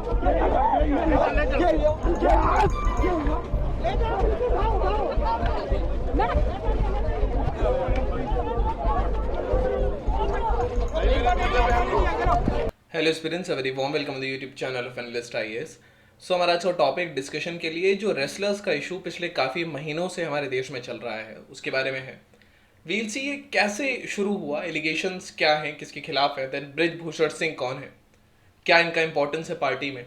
Hello students, very warm welcome to the YouTube channel of analyst IAS. So हमारा आज का topic discussion के लिए जो रेसलर्स का इशू पिछले काफ़ी महीनों से हमारे देश में चल रहा है उसके बारे में है। वील सी ये कैसे शुरू हुआ, एलिगेशंस क्या हैं, किसके खिलाफ है, देन ब्रिजभूषण सिंह कौन है, क्या इनका इंपॉर्टेंस है पार्टी में,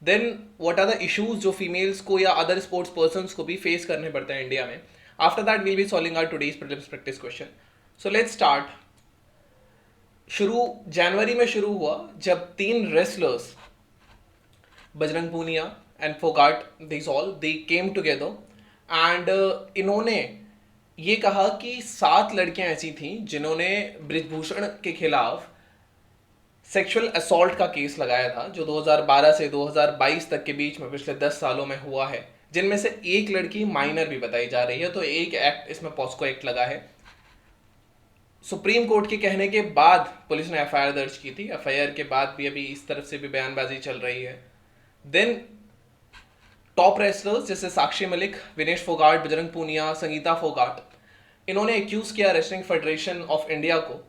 then what are the issues जो फीमेल्स को या अदर स्पोर्ट्स पर्सनस को भी फेस करने पड़ते हैं इंडिया में। After that we'll be solving our today's prelims practice question. So let's start. शुरू जनवरी में शुरू हुआ जब 3 wrestlers Bajrang Punia and Phogat this all they came together and इन्होंने ये कहा कि 7 लड़कियां ऐसी थीं जिन्होंने ब्रिजभूषण के खिलाफ सेक्सुअल असॉल्ट का केस लगाया था जो 2012 से 2022 तक के बीच में पिछले 10 सालों में हुआ है, जिनमें से एक लड़की माइनर भी बताई जा रही है। तो एक एक्ट इसमें पॉस्को एक्ट लगा है। सुप्रीम कोर्ट के कहने के बाद पुलिस ने एफआईआर दर्ज की थी। एफआईआर के बाद भी अभी इस तरफ से भी बयानबाजी चल रही है। देन टॉप रेसलर्स जैसे साक्षी मलिक, विनेश फोगाट, बजरंग पूनिया, संगीता फोगाट, इन्होंने एक्यूज किया रेसलिंग फेडरेशन ऑफ इंडिया को,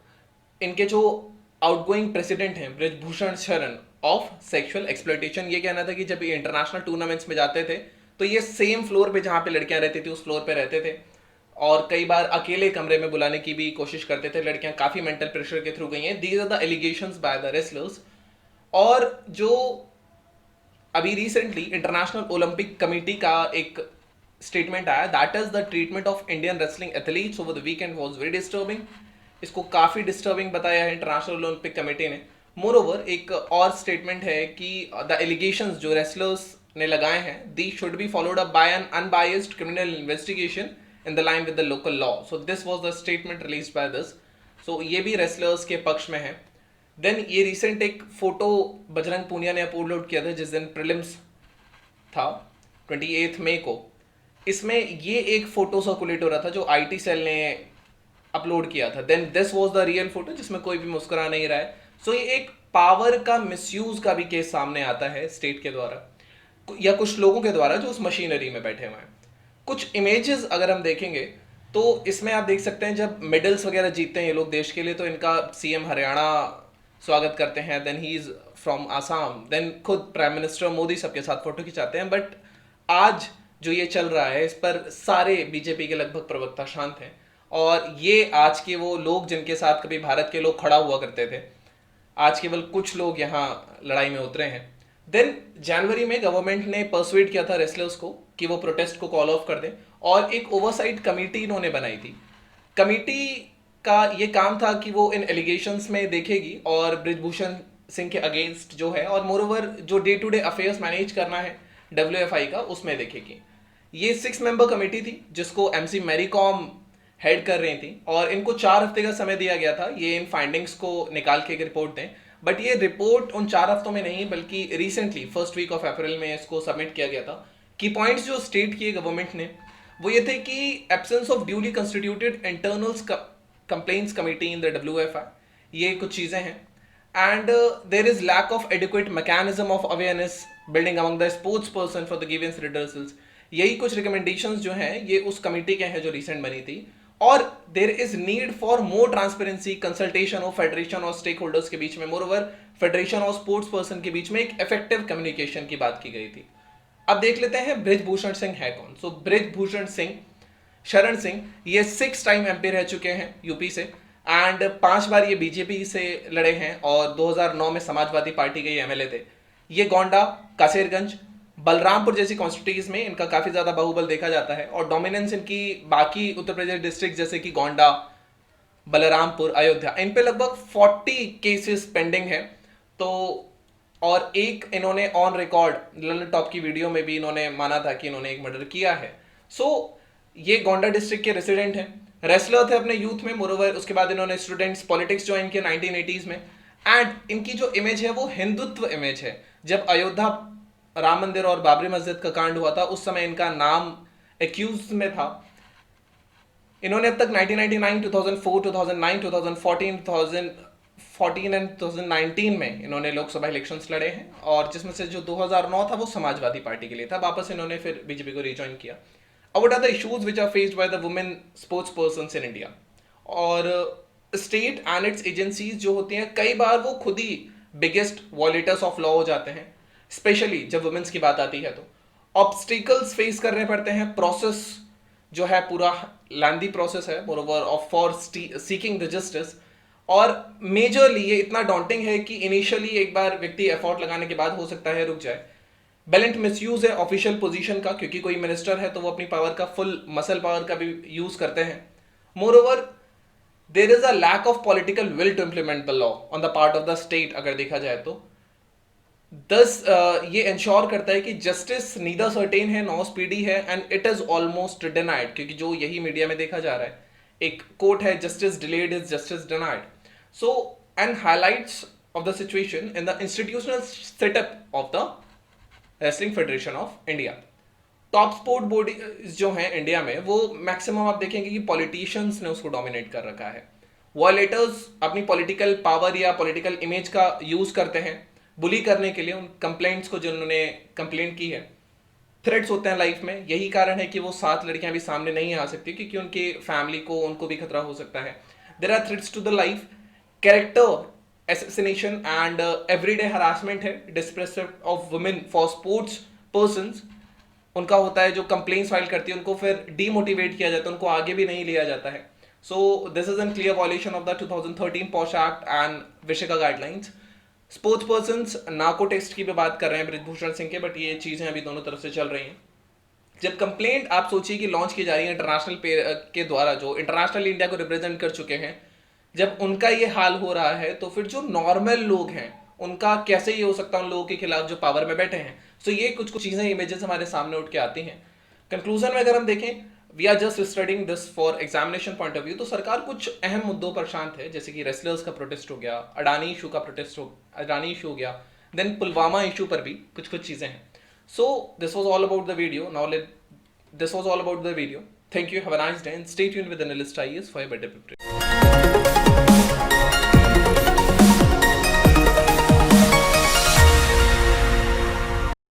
इनके जो आउटगोइंग प्रेसिडेंट हैं ब्रिजभूषण शरण, ऑफ सेक्सुअल एक्सप्लॉयटेशन। ये कहना था कि जब ये इंटरनेशनल टूर्नामेंट्स में जाते थे तो ये सेम फ्लोर पे जहाँ पे लड़कियां रहती थी उस फ्लोर पे रहते थे और कई बार अकेले कमरे में बुलाने की भी कोशिश करते थे। लड़कियां काफी मेंटल प्रेशर के थ्रू गई हैं। These are the allegations by the wrestlers. और जो अभी रिसेंटली इंटरनेशनल ओलंपिक कमेटी का एक स्टेटमेंट आया, that is the treatment of Indian wrestling athletes over the weekend was very disturbing. इसको काफी डिस्टर्बिंग बताया है इंटरनेशनल ओलंपिक कमेटी ने। मोर ओवर एक और स्टेटमेंट है कि द एलिगेशंस जो रेसलर्स ने लगाए हैं, they should be followed up by an unbiased criminal investigation in the line with the local law. So this was the statement released by this. So ये भी रेसलर्स के पक्ष में है। देन ये रिसेंट एक फोटो बजरंग पूनिया ने अपलोड किया था जिस दिन प्रीलिम्स था 28 मई को। इसमें ये एक फोटो सर्कुलेट हो रहा था जो आईटी सेल ने अपलोड किया था। Then this was the real photo जिसमें कोई भी मुस्कुरा नहीं रहा है। सो ये एक पावर का मिसयूज का भी केस सामने आता है स्टेट के द्वारा या कुछ लोगों के द्वारा जो उस मशीनरी में बैठे हुए हैं। कुछ इमेजेस अगर हम देखेंगे तो इसमें आप देख सकते हैं जब मेडल्स वगैरह जीतते हैं ये लोग देश के लिए तो इनका सीएम हरियाणा स्वागत करते हैं। Then he is from Assam. Then खुद प्राइम मिनिस्टर मोदी सबके साथ फोटो खिंचाते हैं। बट आज जो ये चल रहा है इस पर सारे बीजेपी के लगभग प्रवक्ता शांत हैं और ये आज के वो लोग जिनके साथ कभी भारत के लोग खड़ा हुआ करते थे, आज केवल कुछ लोग यहाँ लड़ाई में उतरे हैं। देन जनवरी में गवर्नमेंट ने परसुएड किया था रेसलर्स को कि वो प्रोटेस्ट को कॉल ऑफ कर दें और एक ओवरसाइट कमेटी इन्होंने बनाई थी। कमेटी का ये काम था कि वो इन एलिगेशंस में देखेगी और ब्रिजभूषण सिंह के अगेंस्ट जो है और मोरओवर जो day to day affairs manage करना है WFI का उसमें देखेगी। ये 6 मेंबर कमेटी थी जिसको MC मैरी कॉम हेड कर रही थी और इनको 4 हफ्ते का समय दिया गया था ये इन फाइंडिंग्स को निकाल के एक रिपोर्ट दें। बट ये रिपोर्ट उन 4 हफ्तों में नहीं बल्कि recently first week of April में इसको सबमिट किया गया था। की पॉइंट्स जो स्टेट किए गवर्नमेंट ने वो ये थे कि absence of duly constituted internal complaints committee in the WFI, ये कुछ चीजें हैं। And there is lack of adequate mechanism of awareness building among the sports person for the grievance redressals. यही कुछ रिकमेंडेशंस जो हैं ये उस कमेटी के हैं जो रिसेंट बनी थी। और there is need for more transparency, consultation of federation और स्टेक होल्डर्स के बीच में, मोर ओवर फेडरेशन और स्पोर्ट्स पर्सन के बीच में एक इफेक्टिव कम्युनिकेशन की बात की गई थी। अब देख लेते हैं ब्रिजभूषण सिंह है कौन। सो ब्रिजभूषण सिंह शरण सिंह ये 6 टाइम MP रह चुके हैं यूपी से एंड 5 बार ये बीजेपी से लड़े हैं और 2009 में समाजवादी पार्टी के MLA थे। ये गोंडा, कासेरगंज, बलरामपुर जैसी कॉन्स्टिट्यूंसीज में इनका काफी ज्यादा बाहुबल देखा जाता है और डोमिनेंस इनकी बाकी उत्तर प्रदेश डिस्ट्रिक्ट जैसे कि गोंडा, बलरामपुर, अयोध्या, इन पे लगभग 40 केसेस पेंडिंग है। तो और एक इन्होंने ऑन रिकॉर्ड ललन टॉप की वीडियो में भी इन्होंने माना था कि इन्होंने एक मर्डर किया है। सो ये गोंडा डिस्ट्रिक्ट के रेसिडेंट हैं, रेसलर थे अपने यूथ में, मोरोवर उसके बाद इन्होंने स्टूडेंट्स पॉलिटिक्स ज्वाइन किया 1980s में। एंड इनकी जो इमेज है वो हिंदुत्व इमेज है। जब अयोध्या राम मंदिर और बाबरी मस्जिद का कांड हुआ था उस समय इनका नाम एक्यूज में था। इन्होंने अब तक 1999, 2004, 2009, 2014, 2014 एंड 2019 में इन्होंने लोकसभा इलेक्शंस लड़े हैं, और जिसमें से जो 2009 था वो समाजवादी पार्टी के लिए था। वापस इन्होंने फिर बीजेपी को रिज्वाइन किया। अब what are the issues which are faced by the women sports persons in India? और स्टेट एंड इट्स एजेंसीज जो होती हैं, कई बार वो खुद ही बिगेस्ट वॉलेटर्स ऑफ लॉ हो जाते हैं, स्पेशली जब वुमेन्स की बात आती है। तो ऑब्स्टिकल्स फेस करने पड़ते हैं, प्रोसेस जो है पूरा लैंदी प्रोसेस है moreover of for seeking the justice. और मेजरली ये इतना डॉन्टिंग है कि इनिशियली एक बार व्यक्ति एफर्ट लगाने के बाद हो सकता है रुक जाए। बेलेंट मिसयूज है ऑफिशियल पोजीशन का, क्योंकि कोई मिनिस्टर है तो वो अपनी पावर का फुल मसल पावर का भी यूज करते हैं। Moreover there is a lack of political will to implement the law on the part of the state, अगर देखा जाए तो। दस ये इंश्योर करता है कि जस्टिस नीदर सर्टेन है, नॉ स्पीडी है, and it is almost denied. क्योंकि जो यही मीडिया में देखा जा रहा है, एक कोट है, justice delayed is justice denied. So and highlights of the situation in the institutional setup of the wrestling federation of India. Top sport body जो है इंडिया में, वो मैक्सिमम आप देखेंगे कि पॉलिटिशियंस ने उसको डोमिनेट कर रखा है। वॉयलेटर्स अपनी पॉलिटिकल पावर या पॉलिटिकल इमेज का यूज करते हैं बुली करने के लिए उन कंप्लेंट्स को जिन्होंने कंप्लेंट की है। थ्रेट्स होते हैं लाइफ में, यही कारण है कि वो 7 लड़कियां भी सामने नहीं आ सकती, क्योंकि उनके फैमिली को, उनको भी खतरा हो सकता है। There are threats to the life, character assassination and everyday harassment है, disrespect of women for sports persons उनका होता है। जो कंप्लेंट्स फाइल करती है उनको फिर डीमोटिवेट किया जाता है, उनको आगे भी नहीं लिया जाता है। So this is an clear violation of the 2013 POSH act and Vishaka guidelines. Sports persons narco test की भी बात कर रहे हैं बृजभूषण सिंह के, बट ये चीजें अभी दोनों तरफ से चल रही हैं। जब कंप्लेंट आप सोचिए कि लॉन्च की जा रही है इंटरनेशनल के द्वारा, जो इंटरनेशनल इंडिया को रिप्रेजेंट कर चुके हैं, जब उनका ये हाल हो रहा है, तो फिर जो नॉर्मल लोग हैं उनका कैसे ये हो सकता है उन लोगों के खिलाफ जो पावर में बैठे हैं। सो ये कुछ कुछ चीजें, इमेजेस हमारे सामने उठ के आती हैं। कंक्लूजन में अगर हम देखें, we are just studying this for examination point of view, तो सरकार कुछ अहम मुद्दों पर शांत है, जैसे कि रेसलर्स का प्रोटेस्ट हो गया, अडानी इशू का प्रोटेस्ट अडानी इशू हो गया, देन पुलवामा इशू पर भी कुछ कुछ चीजें हैं। So this was all about the video. Now this was all about the video. Thank you, have a nice day and stay tuned with analyst IAS for a better preparation.